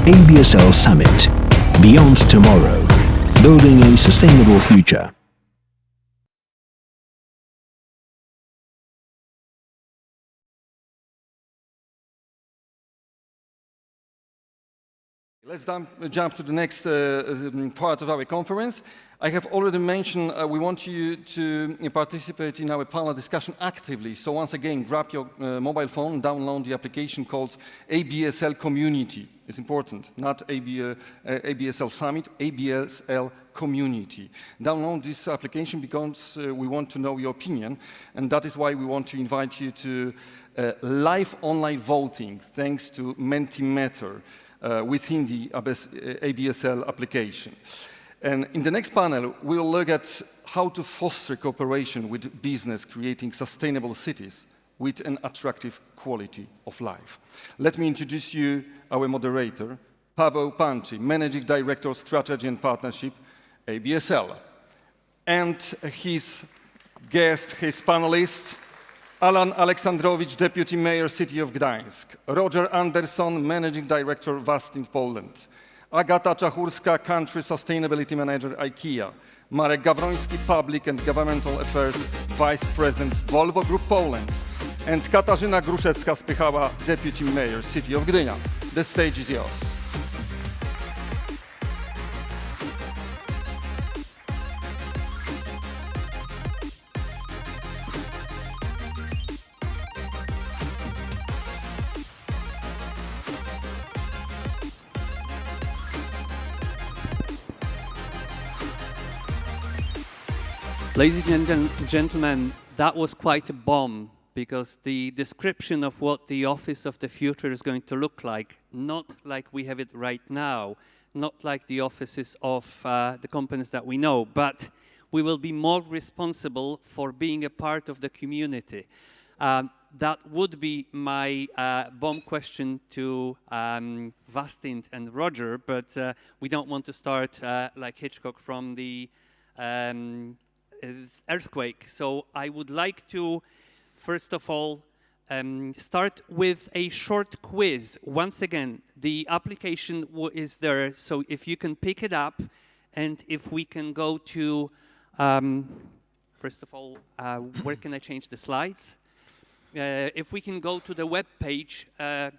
ABSL Summit. Beyond Tomorrow. Building a Sustainable Future. Let's jump to the next part of our conference. I have already mentioned we want you to participate in our panel discussion actively. So once again, grab your mobile phone, download the application called ABSL Community. It's important, not ABSL Summit, ABSL Community. Download this application because we want to know your opinion, and that is why we want to invite you to live online voting, thanks to Mentimeter. Within the ABSL application. And in the next panel, we'll look at how to foster cooperation with business, creating sustainable cities with an attractive quality of life. Let me introduce you our moderator, Paweł Panczyj, Managing Director, Strategy and Partnership, ABSL. And his guest, his panelist, Aleksandrowicz, Deputy Mayor, City of Gdańsk. Andersson, Managing Director, Vastint, Poland. Agata Czachórska, Country Sustainability Manager, IKEA. Marek, Gawroński, Public and Governmental Affairs Vice President, Volvo Group, Poland. And Katarzyna Gruszecka-Spychała, Deputy Mayor, City of Gdynia. The stage is yours. Ladies and gentlemen, that was quite a bomb, because the description of what the office of the future is going to look like, not like we have it right now, not like the offices of the companies that we know, but we will be more responsible for being a part of the community. That would be my bomb question to Vastint and Roger, but we don't want to start like Hitchcock from the earthquake. So I would like to, first of all, start with a short quiz. Once again, the application is there, so if you can pick it up, and if we can go to, first of all, where can I change the slides? If we can go to the web page and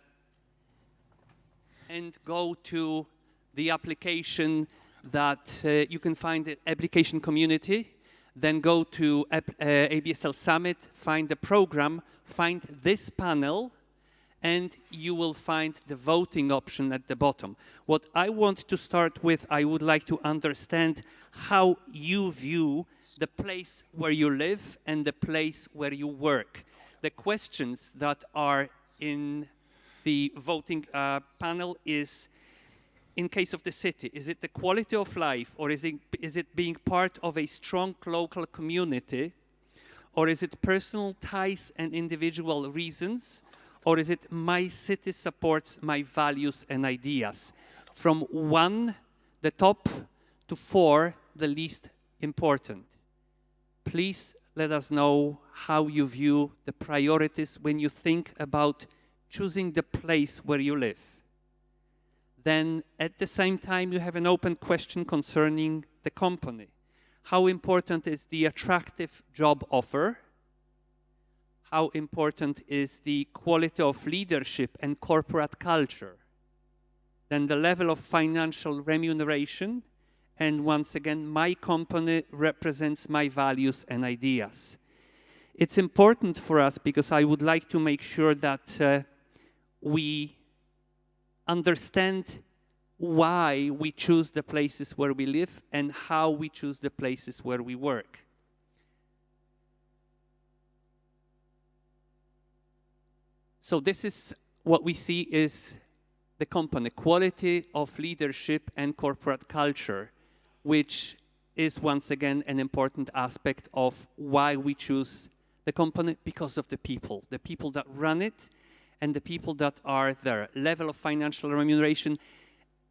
go to the application that you can find the application community, then go to ABSL Summit, find the program, find this panel, and you will find the voting option at the bottom. What I want to start with, I would like to understand how you view the place where you live and the place where you work. The questions that are in the voting panel is, in case of the city, is it the quality of life, or is it being part of a strong local community, or is it personal ties and individual reasons, or is it my city supports my values and ideas? From 1, the top, to 4, the least important. Please let us know how you view the priorities when you think about choosing the place where you live. Then at the same time, you have an open question concerning the company. How important is the attractive job offer? How important is the quality of leadership and corporate culture? Then the level of financial remuneration. And once again, my company represents my values and ideas. It's important for us because I would like to make sure that we understand why we choose the places where we live and how we choose the places where we work. So this is what we see is the company, quality of leadership and corporate culture, which is once again an important aspect of why we choose the company, because of the people that run it and the people that are there. Level of financial remuneration.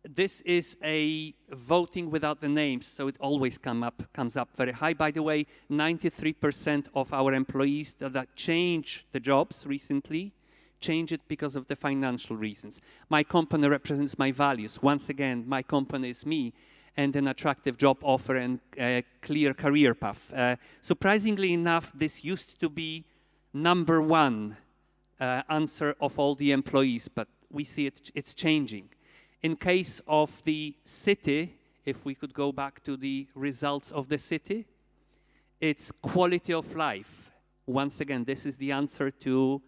This is a voting without the names, so it always comes up very high. By the way, 93% of our employees that change the jobs recently change it because of the financial reasons. My company represents my values. Once again, my company is me and an attractive job offer and a clear career path. Surprisingly enough, this used to be number one answer of all the employees, but we see it's changing. In case of the city, if we could go back to the results of the city, it's quality of life. Once again, this is the answer to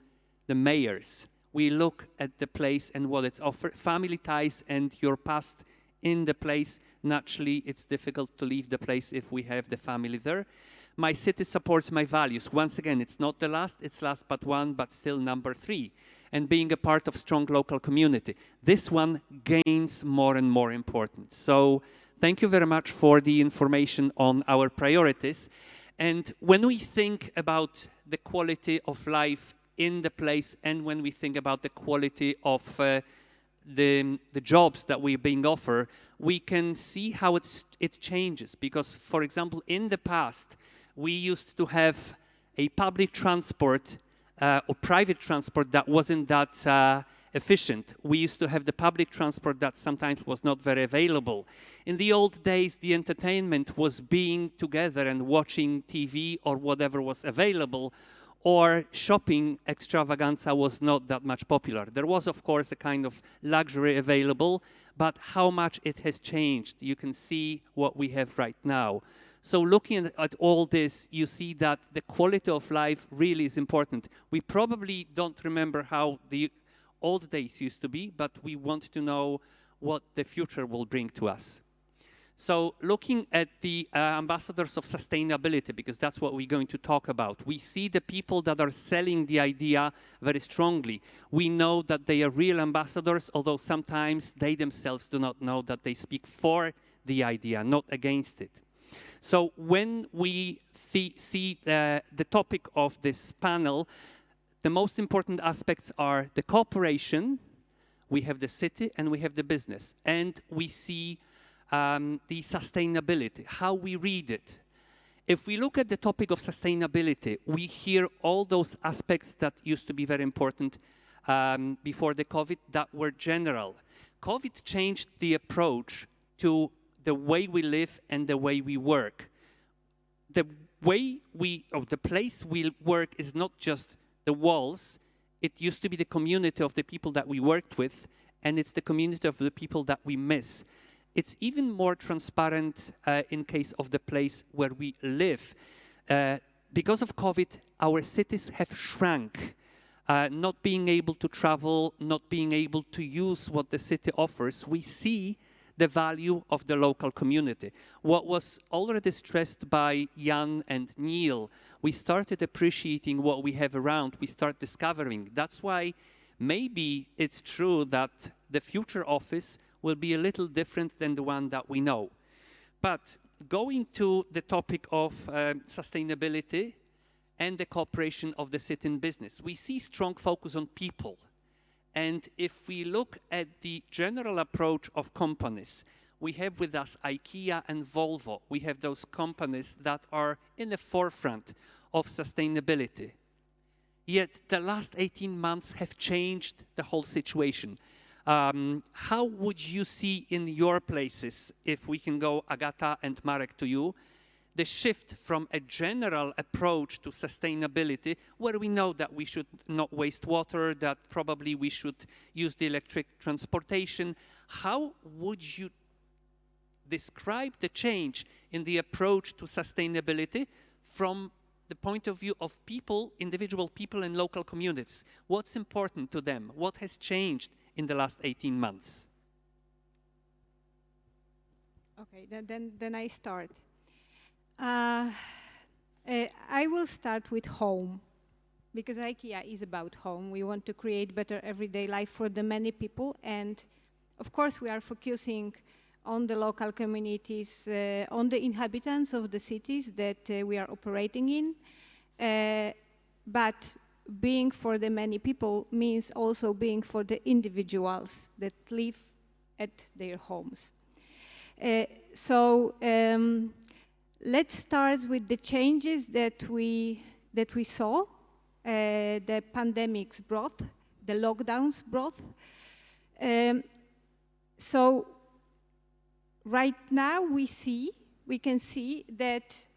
the mayors. We look at the place and what it's offered. Family ties and your past in the place. Naturally, it's difficult to leave the place if we have the family there. My city supports my values. Once again, it's not the last, it's last but one, but still number 3. And being a part of strong local community. This one gains more and more importance. So thank you very much for the information on our priorities. And when we think about the quality of life in the place, and when we think about the quality of the jobs that we're being offered, we can see how it changes. Because, for example, in the past, we used to have a public transport or private transport that wasn't that efficient. We used to have the public transport that sometimes was not very available. In the old days, the entertainment was being together and watching TV or whatever was available, or shopping extravaganza was not that much popular. There was, of course, a kind of luxury available, but how much it has changed. You can see what we have right now. So looking at all this, you see that the quality of life really is important. We probably don't remember how the old days used to be, but we want to know what the future will bring to us. So looking at the ambassadors of sustainability, because that's what we're going to talk about, we see the people that are selling the idea very strongly. We know that they are real ambassadors, although sometimes they themselves do not know that they speak for the idea, not against it. So when we see the topic of this panel, the most important aspects are the cooperation, we have the city, and we have the business. And we see the sustainability, how we read it. If we look at the topic of sustainability, we hear all those aspects that used to be very important before the COVID that were general. COVID changed the approach to the way we live and the way we work. The place we work is not just the walls. It used to be the community of the people that we worked with, and it's the community of the people that we miss. It's even more transparent in case of the place where we live. Because of COVID, our cities have shrunk. Not being able to travel, not being able to use what the city offers, we see the value of the local community. What was already stressed by Jan and Neil, we started appreciating what we have around, we start discovering. That's why maybe it's true that the future office will be a little different than the one that we know. But going to the topic of sustainability and the cooperation of the city and business, we see strong focus on people. And if we look at the general approach of companies, we have with us IKEA and Volvo. We have those companies that are in the forefront of sustainability. Yet the last 18 months have changed the whole situation. How would you see in your places, if we can go, Agata and Marek, to you, the shift from a general approach to sustainability, where we know that we should not waste water, that probably we should use the electric transportation. How would you describe the change in the approach to sustainability from the point of view of people, individual people and local communities? What's important to them? What has changed in the last 18 months? Okay, then I start. I will start with home, because IKEA is about home. We want to create better everyday life for the many people, and of course we are focusing on the local communities, on the inhabitants of the cities that we are operating in, but being for the many people means also being for the individuals that live at their homes. Let's start with the changes that we saw the pandemics brought. the lockdowns brought. So right now we can see that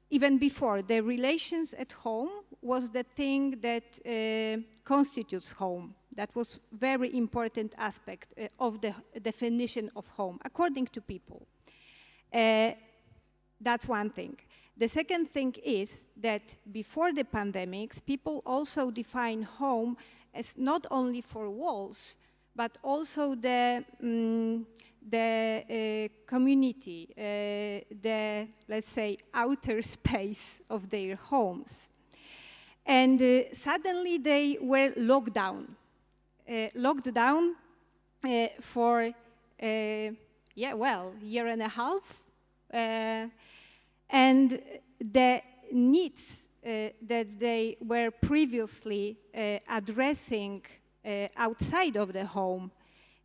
even before, the relations at home was the thing that constitutes home. That was very important aspect of the definition of home, according to people. That's one thing. The second thing is that before the pandemics, people also define home as not only four walls, but also the community, let's say, outer space of their homes. And suddenly they were locked down for, year and a half. And the needs that they were previously addressing outside of the home,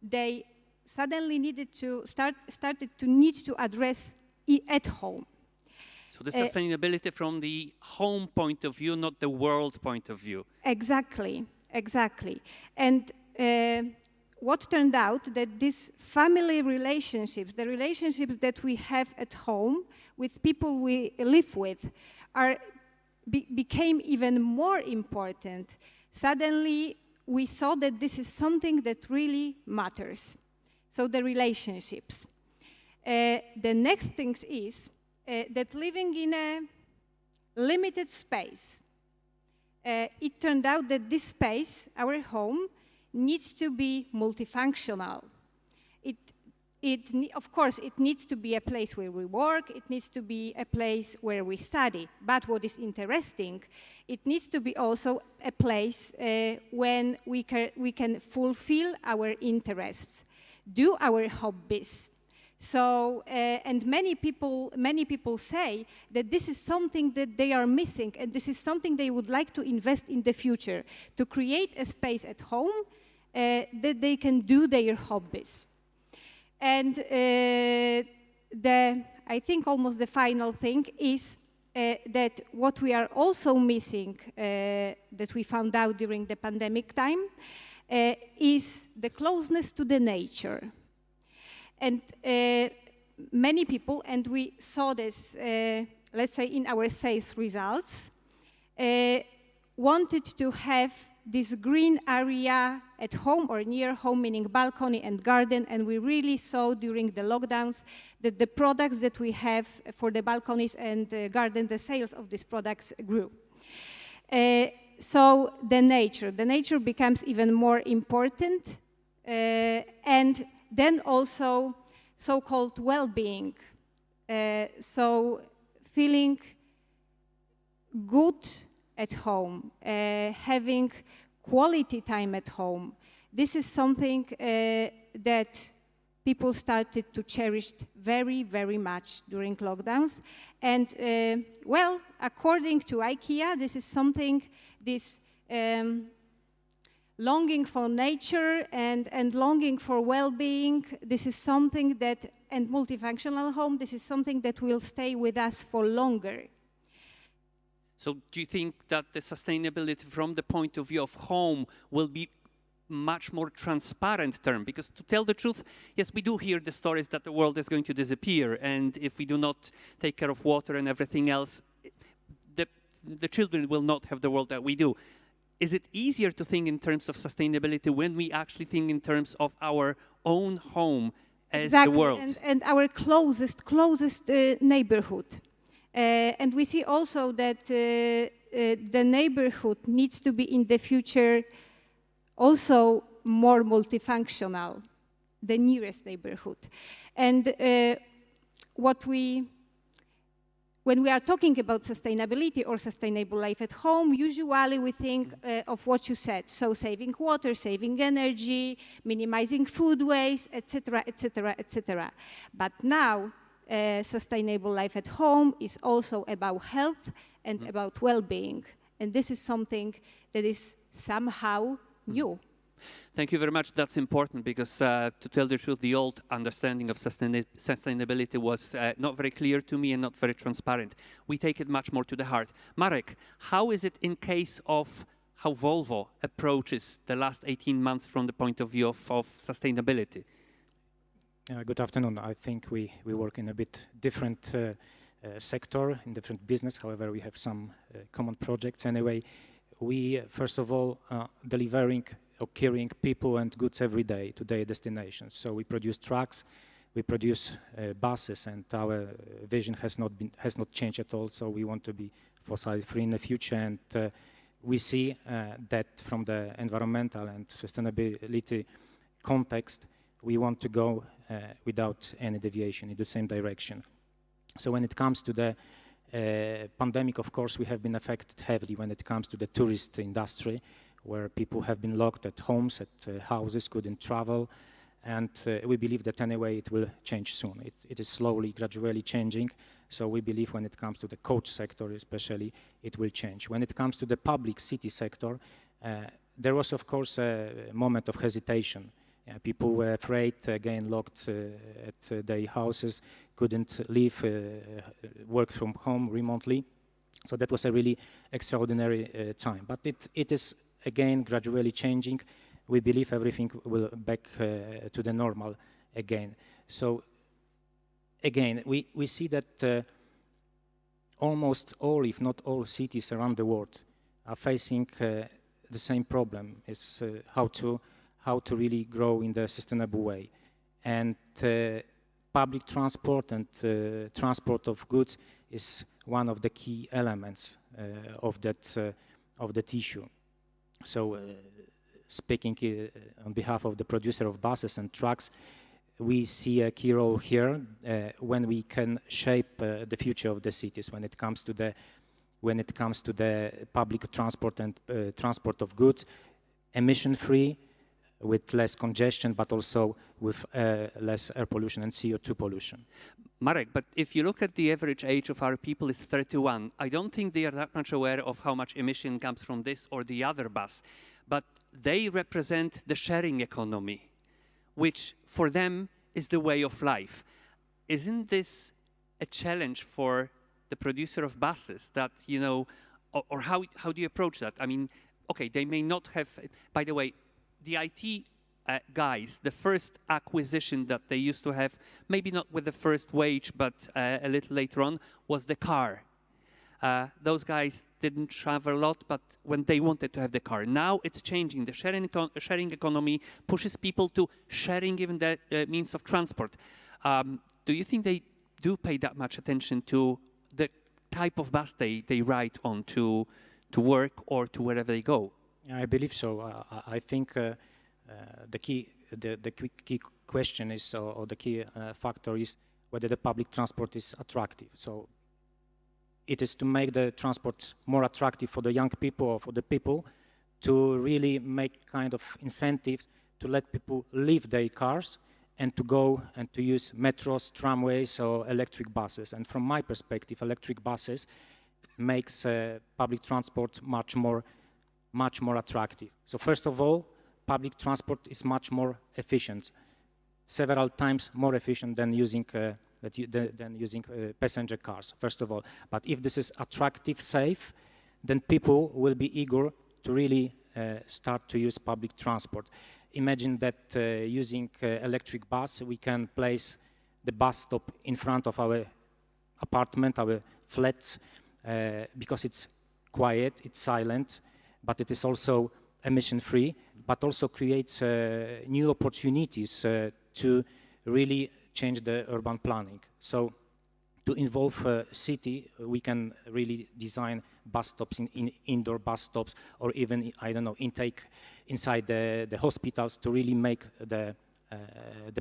they suddenly started to need to address at home. So the sustainability from the home point of view, not the world point of view. Exactly. And what turned out that these family relationships, the relationships that we have at home with people we live with, became even more important. Suddenly, we saw that this is something that really matters. So the relationships. The next thing is that living in a limited space, it turned out that this space, our home, needs to be multifunctional. Of course, it needs to be a place where we work, it needs to be a place where we study. But what is interesting, it needs to be also a place when we can fulfill our interests, do our hobbies. So, and many people say that this is something that they are missing, and this is something they would like to invest in the future, to create a space at home that they can do their hobbies. And I think almost the final thing is that what we are also missing, that we found out during the pandemic time, is the closeness to the nature. And many people, and we saw this, let's say, in our sales results, wanted to have this green area at home or near home, meaning balcony and garden, and we really saw during the lockdowns that the products that we have for the balconies and garden, the sales of these products grew. So the nature becomes even more important, and then also so-called well-being, so feeling good at home, having quality time at home. This is something that people started to cherish very, very much during lockdowns. And well, according to IKEA, this is something, this longing for nature and longing for well-being, this is something that, and multifunctional home, this is something that will stay with us for longer. So do you think that the sustainability from the point of view of home will be much more transparent term? Because to tell the truth, yes, we do hear the stories that the world is going to disappear, and if we do not take care of water and everything else, the children will not have the world that we do. Is it easier to think in terms of sustainability when we actually think in terms of our own home as the world? And our closest neighborhood. And we see also that the neighborhood needs to be in the future also more multifunctional, the nearest neighborhood. And when we are talking about sustainability or sustainable life at home, usually we think of what you said, so saving water, saving energy, minimizing food waste, etc., etc., etc. But now, sustainable life at home is also about health and about well-being. And this is something that is somehow new. Thank you very much. That's important because, to tell the truth, the old understanding of sustainability was not very clear to me and not very transparent. We take it much more to the heart. Marek, how is it in case of how Volvo approaches the last 18 months from the point of view of sustainability. Good afternoon. I think we work in a bit different sector, in different business. However, we have some common projects. Anyway, we, first of all, delivering or carrying people and goods every day to their destinations. So we produce trucks, we produce buses, and our vision has not changed at all. So we want to be fossil-free in the future, and we see that from the environmental and sustainability context, we want to go without any deviation in the same direction. So when it comes to the pandemic, of course, we have been affected heavily when it comes to the tourist industry, where people have been locked at homes, at houses, couldn't travel, and we believe that anyway it will change soon. It is slowly, gradually changing, so we believe when it comes to the coach sector especially, it will change. When it comes to the public city sector, there was of course a moment of hesitation. People were afraid, again locked at their houses, couldn't leave, work from home remotely. So that was a really extraordinary time. But it is again gradually changing. We believe everything will back to the normal again. So again, we see that almost all, if not all, cities around the world are facing the same problem, is how to really grow in the sustainable way. And public transport and transport of goods is one of the key elements of that issue. So speaking on behalf of the producer of buses and trucks, we see a key role here when we can shape the future of the cities when it comes to the public transport and transport of goods, emission-free, with less congestion, but also with less air pollution and CO2 pollution. Marek, but if you look at the average age of our people is 31, I don't think they are that much aware of how much emission comes from this or the other bus, but they represent the sharing economy, which for them is the way of life. Isn't this a challenge for the producer of buses that, you know, or how do you approach that? I mean, okay, they may not have, by the way, the IT guys, the first acquisition that they used to have, maybe not with the first wage, but a little later on, was the car. Those guys didn't travel a lot, but when they wanted to have the car. Now it's changing. The sharing economy pushes people to sharing even the means of transport. Do you think they do pay that much attention to the type of bus they ride on to work or to wherever they go? I believe so. I think the key question is, or the key factor is whether the public transport is attractive. So it is to make the transport more attractive for the young people or for the people, to really make kind of incentives to let people leave their cars and to go and to use metros, tramways, or electric buses. And from my perspective, electric buses makes public transport much more attractive. So first of all, public transport is much more efficient, several times more efficient than using passenger cars, first of all. But if this is attractive, safe, then people will be eager to really start to use public transport. Imagine that using electric bus, we can place the bus stop in front of our apartment, our flats, because it's quiet, it's silent, but it is also emission-free, but also creates new opportunities to really change the urban planning. So to involve city, we can really design bus stops, in indoor bus stops, or even, I don't know, intake inside the hospitals to really make the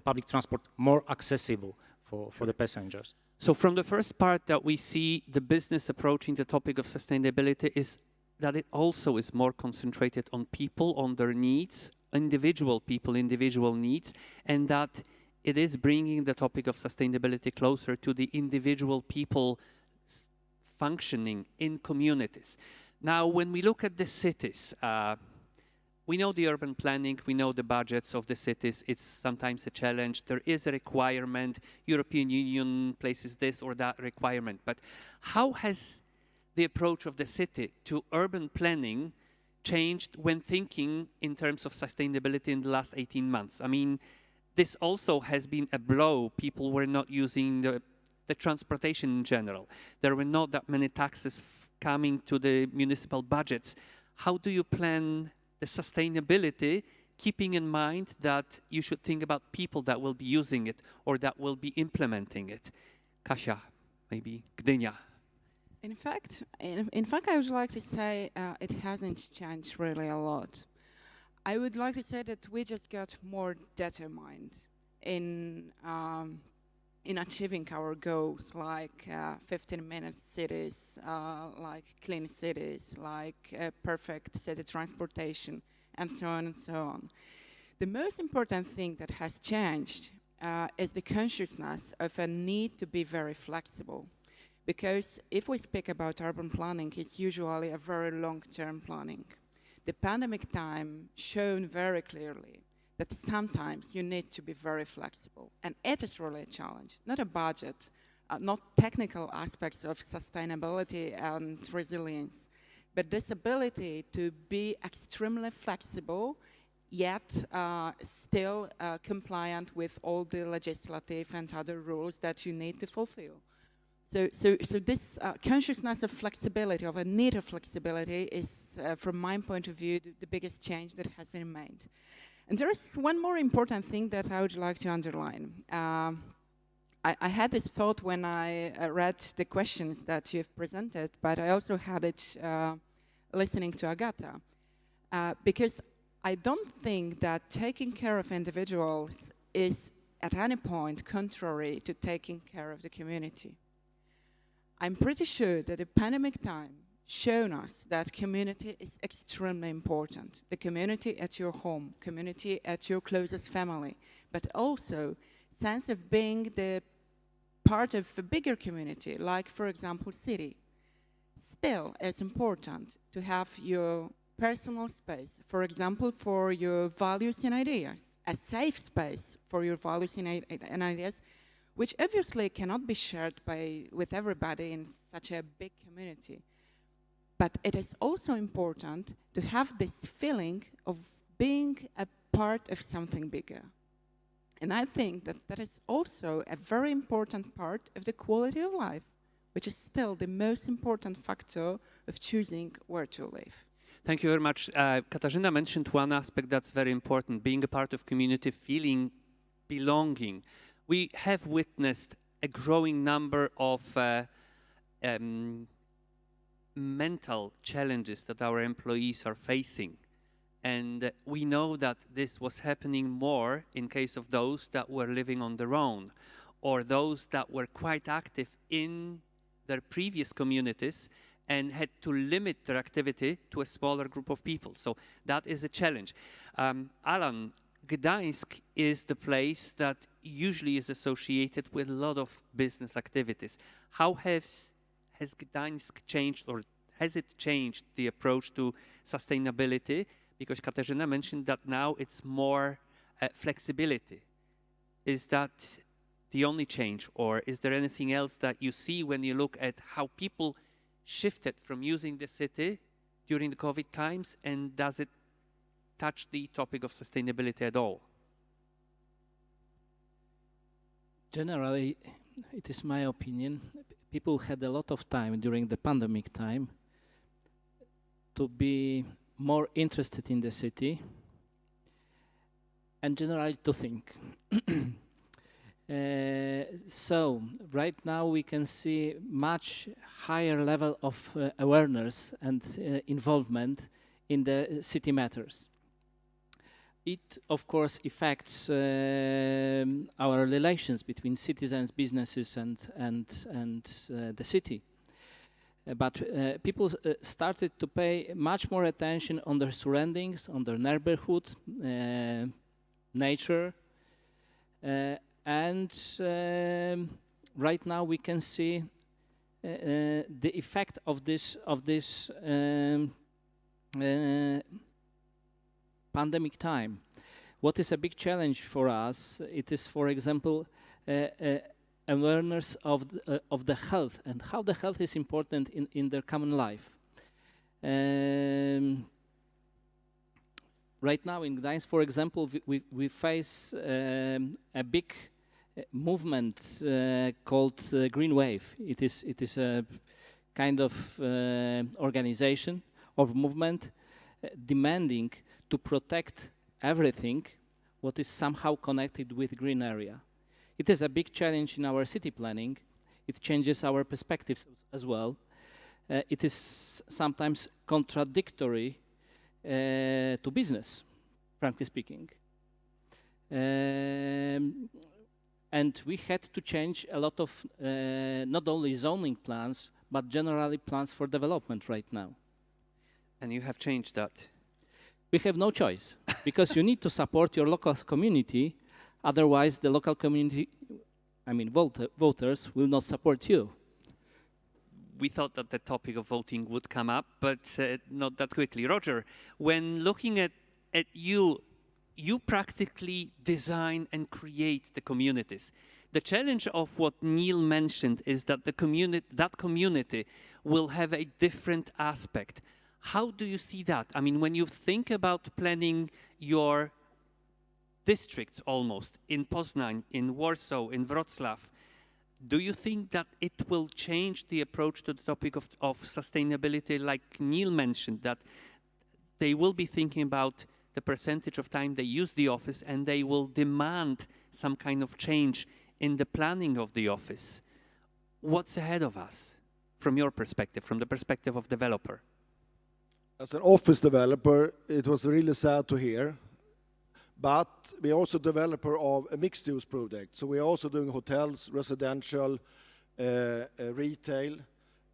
public transport more accessible for the passengers. So from the first part that we see the business approaching the topic of sustainability is that it also is more concentrated on people, on their needs, individual people, individual needs, and that it is bringing the topic of sustainability closer to the individual people functioning in communities. Now, when we look at the cities, we know the urban planning, we know the budgets of the cities, it's sometimes a challenge, there is a requirement, European Union places this or that requirement, but how has the approach of the city to urban planning changed when thinking in terms of sustainability in the last 18 months? I mean, this also has been a blow. People were not using the transportation in general. There were not that many taxes coming to the municipal budgets. How do you plan the sustainability, keeping in mind that you should think about people that will be using it or that will be implementing it? Kasia, maybe Gdynia. In fact, I would like to say it hasn't changed really a lot. I would like to say that we just got more determined in achieving our goals, like 15-minute cities, like clean cities, like perfect city transportation, and so on and so on. The most important thing that has changed is the consciousness of a need to be very flexible. Because if we speak about urban planning, it's usually a very long-term planning. The pandemic time shown very clearly that sometimes you need to be very flexible. And it is really a challenge, not a budget, not technical aspects of sustainability and resilience, but this ability to be extremely flexible, yet still compliant with all the legislative and other rules that you need to fulfill. So this consciousness of flexibility, of a need of flexibility, is, from my point of view, the biggest change that has been made. And there is one more important thing that I would like to underline. I had this thought when I read the questions that you've presented, but I also had it listening to Agata. Because I don't think that taking care of individuals is at any point contrary to taking care of the community. I'm pretty sure that the pandemic time shown us that community is extremely important. The community at your home, community at your closest family, but also sense of being the part of a bigger community, like, for example, city. Still, it's important to have your personal space, for example, for your values and ideas, a safe space for your values and ideas, which obviously cannot be shared with everybody in such a big community. But it is also important to have this feeling of being a part of something bigger. And I think that that is also a very important part of the quality of life, which is still the most important factor of choosing where to live. Thank you very much. Katarzyna mentioned one aspect that's very important, being a part of community, feeling belonging. We have witnessed a growing number of mental challenges that our employees are facing. And we know that this was happening more in case of those that were living on their own, or those that were quite active in their previous communities and had to limit their activity to a smaller group of people. So that is a challenge. Alan, Gdańsk is the place that usually is associated with a lot of business activities. How has Gdańsk changed, or has it changed the approach to sustainability? Because Katarzyna mentioned that now it's more flexibility. Is that the only change, or is there anything else that you see when you look at how people shifted from using the city during the COVID times, and does it touch the topic of sustainability at all? Generally, it is my opinion, people had a lot of time during the pandemic time to be more interested in the city and generally to think. So right now we can see much higher level of awareness and involvement in the city matters. It, of course, affects our relations between citizens, businesses, and the city. But people started to pay much more attention on their surroundings, on their neighborhood, nature, and right now we can see the effect of this pandemic time. What is a big challenge for us? It is, for example, awareness of the health and how the health is important in their common life. right now in Gdańsk, for example, we face a big movement called Green Wave. It is a kind of organization or movement demanding to protect everything what is somehow connected with green area. It is a big challenge in our city planning. It changes our perspectives as well. It is sometimes contradictory to business, frankly speaking. And we had to change a lot of not only zoning plans, but generally plans for development right now. And you have changed that. We have no choice, because you need to support your local community, otherwise the local community, I mean voters, will not support you. We thought that the topic of voting would come up, but not that quickly. Roger, when looking at you, you practically design and create the communities. The challenge of what Neil mentioned is that that community will have a different aspect. How do you see that? I mean, when you think about planning your districts almost in Poznań, in Warsaw, in Wrocław, do you think that it will change the approach to the topic of sustainability, like Neil mentioned, that they will be thinking about the percentage of time they use the office and they will demand some kind of change in the planning of the office? What's ahead of us from your perspective, from the perspective of developer? As an office developer, it was really sad to hear. But we're also a developer of a mixed-use project. So we're also doing hotels, residential, retail,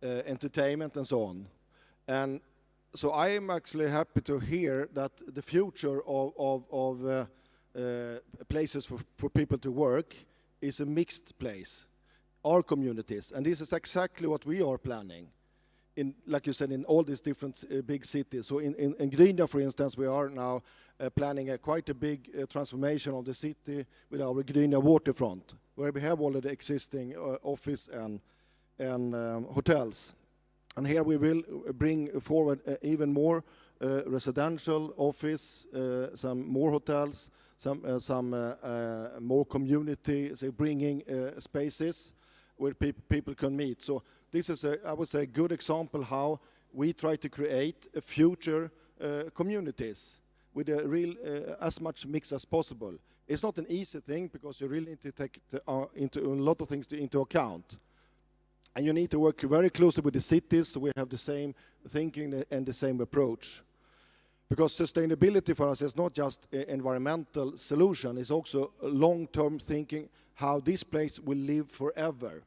entertainment, and so on. And so I am actually happy to hear that the future of places for people to work is a mixed place, our communities. And this is exactly what we are planning. Like you said, in all these different big cities. So in Gdynia, for instance, we are now planning quite a big transformation of the city with our Gdynia waterfront, where we have already existing office and hotels. And here we will bring forward even more residential office, some more hotels, some more community, so bringing spaces where people can meet. So this is, I would say, a good example how we try to create a future communities with a real, as much mix as possible. It's not an easy thing because you really need to take into a lot of things into account. And you need to work very closely with the cities so we have the same thinking and the same approach. Because sustainability for us is not just an environmental solution, it's also long-term thinking how this place will live forever.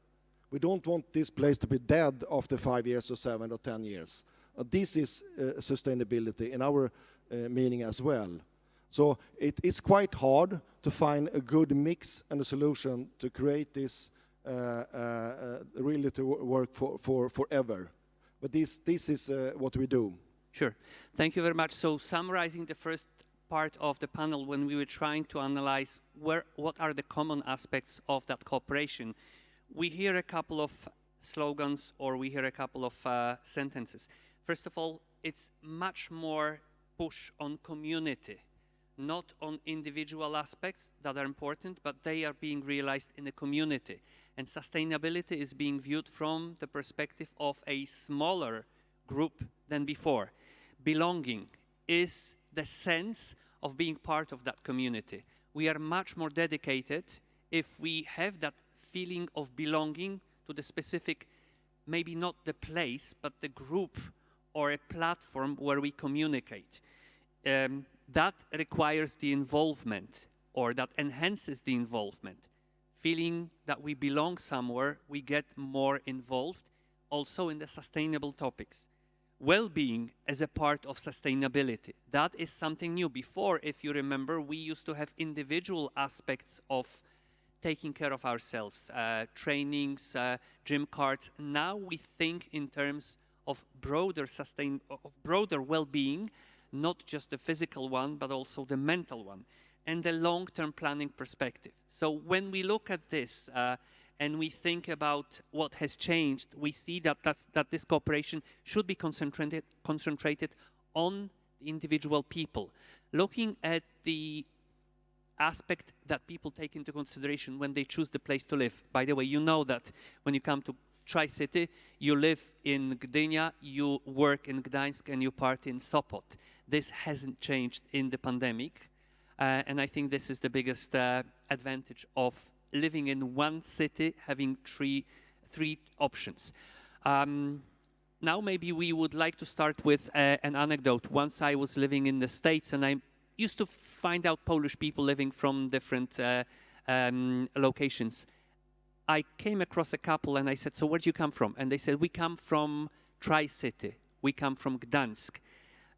We don't want this place to be dead after 5 years or 7 or 10 years. This is sustainability in our meaning as well. So it is quite hard to find a good mix and a solution to create this really to work for forever. But this is what we do. Sure. Thank you very much. So summarizing the first part of the panel, when we were trying to analyze what are the common aspects of that cooperation, we hear a couple of slogans or we hear a couple of sentences. First of all, it's much more push on community, not on individual aspects that are important, but they are being realized in the community. And sustainability is being viewed from the perspective of a smaller group than before. Belonging is the sense of being part of that community. We are much more dedicated if we have that feeling of belonging to the specific, maybe not the place, but the group or a platform where we communicate. That requires the involvement, or that enhances the involvement. Feeling that we belong somewhere, we get more involved, also in the sustainable topics. Well-being as a part of sustainability. That is something new. Before, if you remember, we used to have individual aspects of taking care of ourselves, trainings, gym cards. Now we think in terms of broader well-being, not just the physical one, but also the mental one, and the long-term planning perspective. So when we look at this and we think about what has changed, we see that this cooperation should be concentrated on individual people, looking at the aspect that people take into consideration when they choose the place to live. By the way, you know that when you come to TRICITY, you live in Gdynia, you work in Gdańsk, and you party in Sopot. This hasn't changed in the pandemic, and I think this is the biggest advantage of living in one city, having three options. Now maybe we would like to start with an anecdote. Once I was living in the States, and I used to find out Polish people living from different locations. I came across a couple and I said, so where do you come from? And they said, we come from Tri-City. We come from Gdańsk.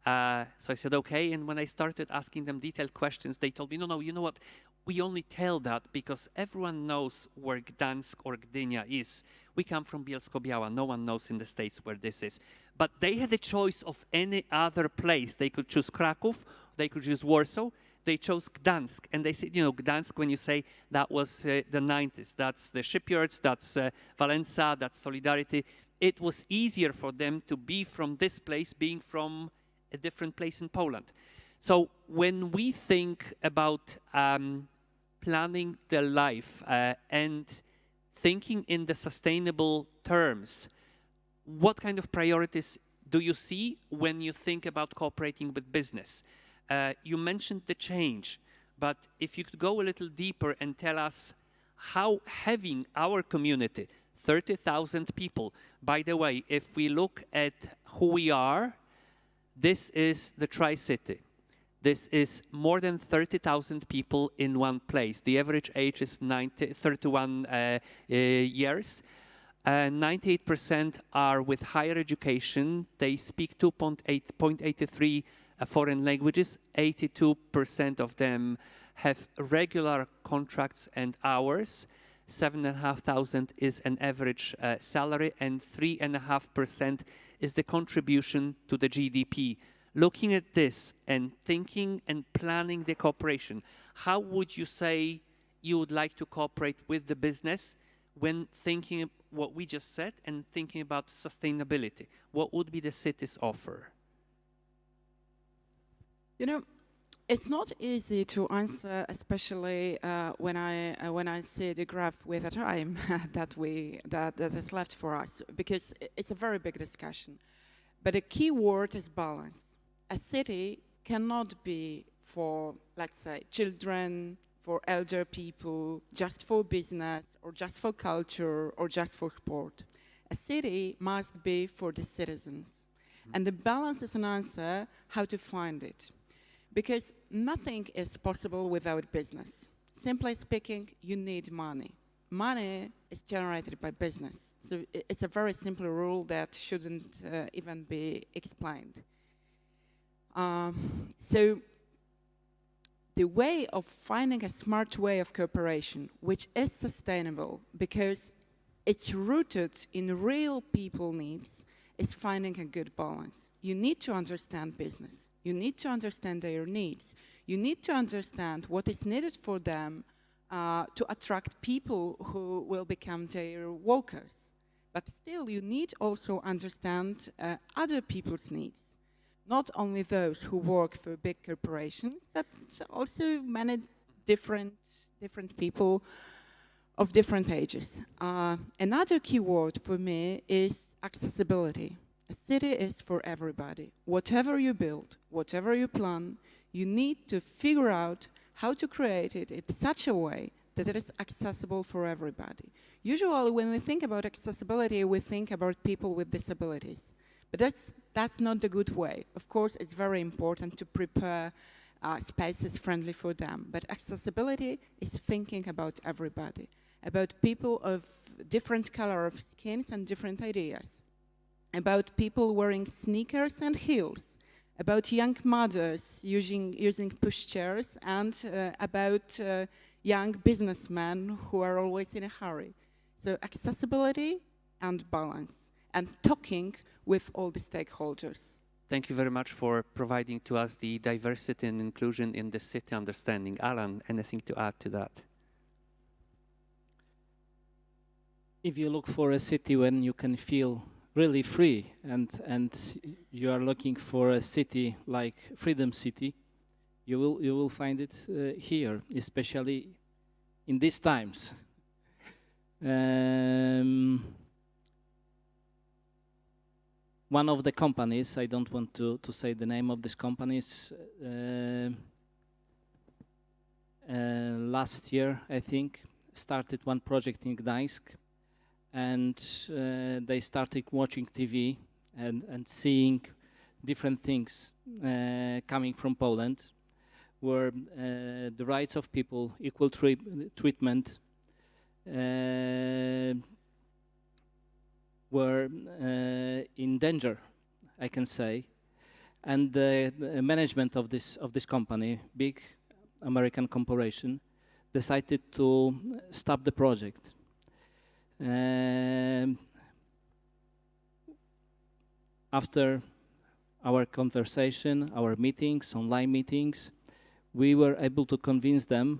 So I said, okay. And when I started asking them detailed questions, they told me, no, you know what? We only tell that because everyone knows where Gdańsk or Gdynia is. We come from Bielsko-Biała. No one knows in the States where this is. But they had a choice of any other place. They could choose Kraków. They could choose Warsaw. They chose Gdańsk. And they said, you know, Gdańsk, when you say that was the 90s, that's the shipyards, that's Valenza, that's Solidarity. It was easier for them to be from this place, being from a different place in Poland. So when we think about planning the life and thinking in the sustainable terms, what kind of priorities do you see when you think about cooperating with business? You mentioned the change, but if you could go a little deeper and tell us how having our community, 30,000 people, by the way, if we look at who we are, this is the Tri-City. This is more than 30,000 people in one place. The average age is 31 years. 98% are with higher education. They speak 2.83 foreign languages. 82% of them have regular contracts and hours. 7,500 is an average salary, and 3.5% is the contribution to the GDP. Looking at this and thinking and planning the cooperation, how would you say you would like to cooperate with the business when thinking what we just said and thinking about sustainability? What would be the city's offer? You know, it's not easy to answer, especially when I see the graph with the time that is left for us, because it's a very big discussion. But a key word is balance. A city cannot be for, let's say, children, for elder people, just for business, or just for culture, or just for sport. A city must be for the citizens. And the balance is an answer how to find it. Because nothing is possible without business. Simply speaking, you need money. Money is generated by business. So it's a very simple rule that shouldn't even be explained. So the way of finding a smart way of cooperation, which is sustainable because it's rooted in real people needs, is finding a good balance. You need to understand business. You need to understand their needs. You need to understand what is needed for them to attract people who will become their workers. But still, you need also understand other people's needs. Not only those who work for big corporations, but also many different people of different ages. Another key word for me is accessibility. A city is for everybody. Whatever you build, whatever you plan, you need to figure out how to create it in such a way that it is accessible for everybody. Usually when we think about accessibility, we think about people with disabilities. But that's not the good way. Of course, it's very important to prepare spaces friendly for them. But accessibility is thinking about everybody, about people of different color of skins and different ideas, about people wearing sneakers and heels, about young mothers using pushchairs, and about young businessmen who are always in a hurry. So accessibility and balance, and talking with all the stakeholders. Thank you very much for providing to us the diversity and inclusion in the city understanding. Alan, anything to add to that? If you look for a city when you can feel really free, and you are looking for a city like Freedom City, you will find it here, especially in these times. One of the companies, I don't want to say the name of this companies, last year, I think, started one project in Gdańsk, and they started watching TV and seeing different things coming from Poland, where the rights of people, equal treatment, were in danger, I can say. And the management of this company, big American corporation, decided to stop the project. After our conversation, our meetings, online meetings, we were able to convince them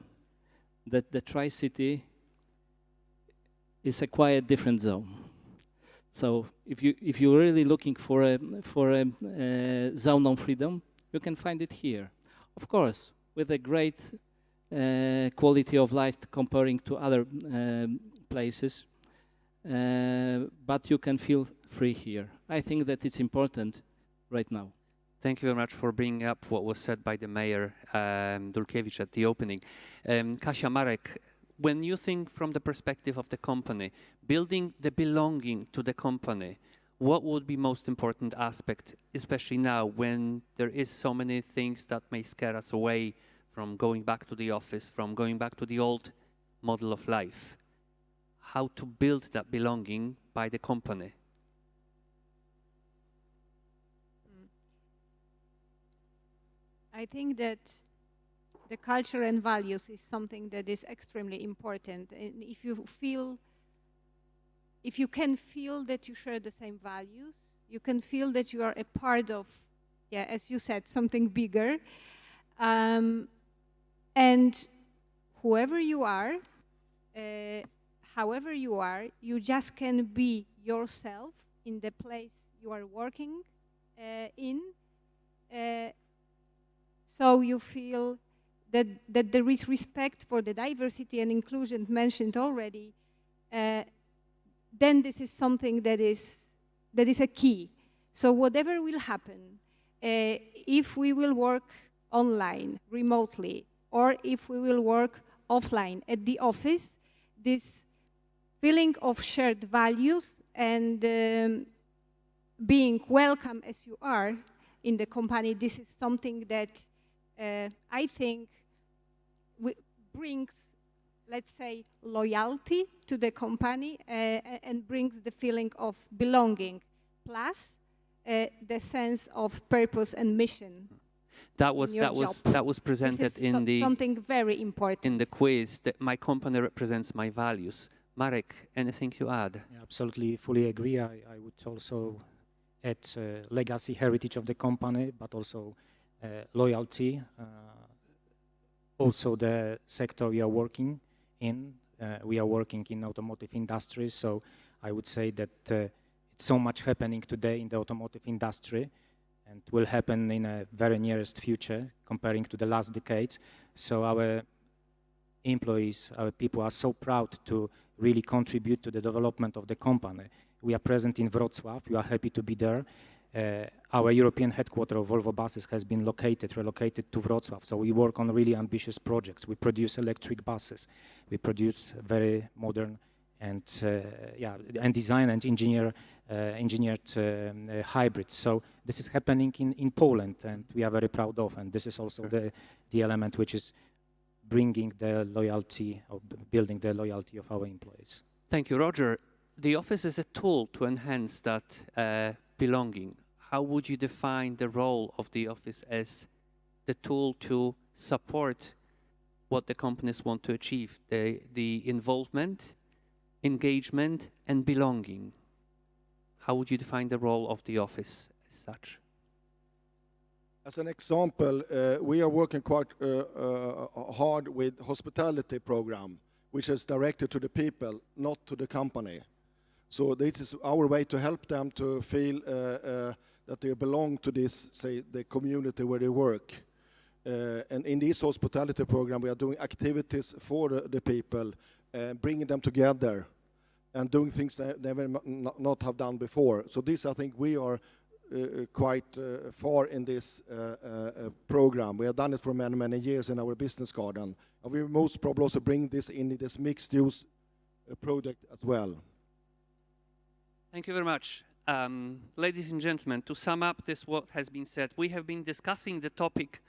that the Tri-City is a quite different zone. So if you're really looking for a zone of freedom, you can find it here. Of course, with a great quality of life comparing to other places, but you can feel free here. I think that it's important right now. Thank you very much for bringing up what was said by the mayor, Dulkiewicz, at the opening. Kasia, Marek, when you think from the perspective of the company, building the belonging to the company, what would be most important aspect, especially now when there is so many things that may scare us away from going back to the office, from going back to the old model of life? How to build that belonging by the company? I think that the culture and values is something that is extremely important. And if you can feel that you share the same values, you can feel that you are a part of, yeah, as you said, something bigger. And whoever you are, however you are, you just can be yourself in the place you are working in. So you feel that there is respect for the diversity and inclusion mentioned already. Then this is something that is a key. So whatever will happen, if we will work online, remotely, or if we will work offline at the office, this feeling of shared values and being welcome as you are in the company, this is something that I think brings, let's say, loyalty to the company and brings the feeling of belonging, plus the sense of purpose and mission. That was presented in the something very important in the quiz, that my company represents my values. Marek, anything to add? Yeah, absolutely, fully agree. I would also add legacy, heritage of the company, but also loyalty. Also the sector we are working in. We are working in automotive industry, so I would say that it's so much happening today in the automotive industry, and will happen in a very nearest future comparing to the last decades. So our employees, our people are so proud to really contribute to the development of the company. We are present in Wrocław, we are happy to be there. Our European headquarters of Volvo buses has been relocated to Wrocław, so we work on really ambitious projects. We produce electric buses, we produce very modern and design and engineered hybrids. So this is happening in Poland, and we are very proud of. And this is also the element which is bringing the loyalty, or building the loyalty of our employees. Thank you, Roger. The office is a tool to enhance that belonging. How would you define the role of the office as the tool to support what the companies want to achieve, the involvement, engagement, and belonging? How would you define the role of the office as such? As an example, we are working quite hard with hospitality program, which is directed to the people, not to the company. So this is our way to help them to feel that they belong to this, say, the community where they work. And in this hospitality program, we are doing activities for the people, bringing them together and doing things they never not have done before. So this, I think, we are quite far in this program. We have done it for many, many years in our business garden. And we most probably also bring this in this mixed-use project as well. Thank you very much. Ladies and gentlemen, to sum up this what has been said, we have been discussing the topic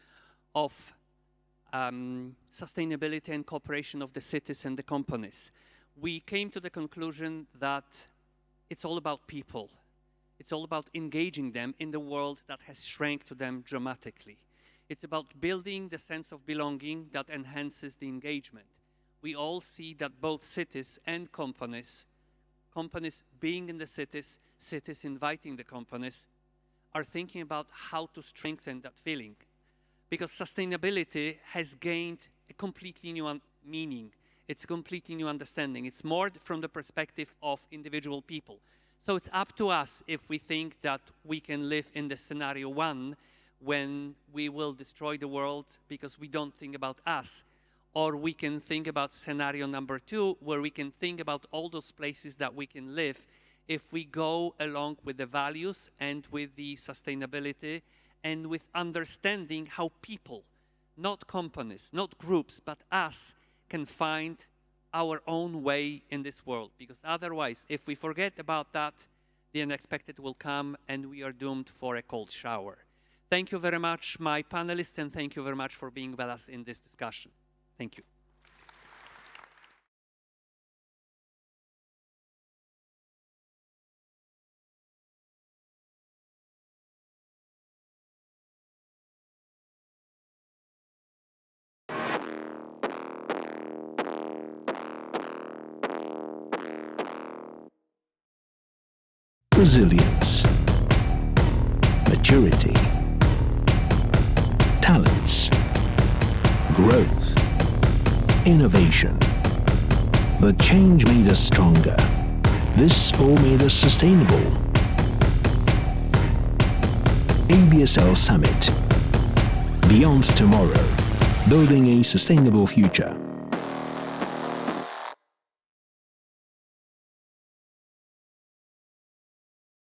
of sustainability and cooperation of the cities and the companies. We came to the conclusion that it's all about people. It's all about engaging them in the world that has shrank to them dramatically. It's about building the sense of belonging that enhances the engagement. We all see that both cities and companies being in the cities, cities inviting the companies, are thinking about how to strengthen that feeling. Because sustainability has gained a completely new meaning. It's a completely new understanding. It's more from the perspective of individual people. So it's up to us if we think that we can live in the scenario one when we will destroy the world because we don't think about us. Or we can think about scenario number two, where we can think about all those places that we can live if we go along with the values and with the sustainability and with understanding how people, not companies, not groups, but us, can find our own way in this world. Because otherwise, if we forget about that, the unexpected will come and we are doomed for a cold shower. Thank you very much, my panelists, and thank you very much for being with us in this discussion. Thank you. Resilience, maturity, talents, growth, innovation. But change made us stronger. This all made us sustainable. ABSL Summit. Beyond tomorrow. Building a sustainable future.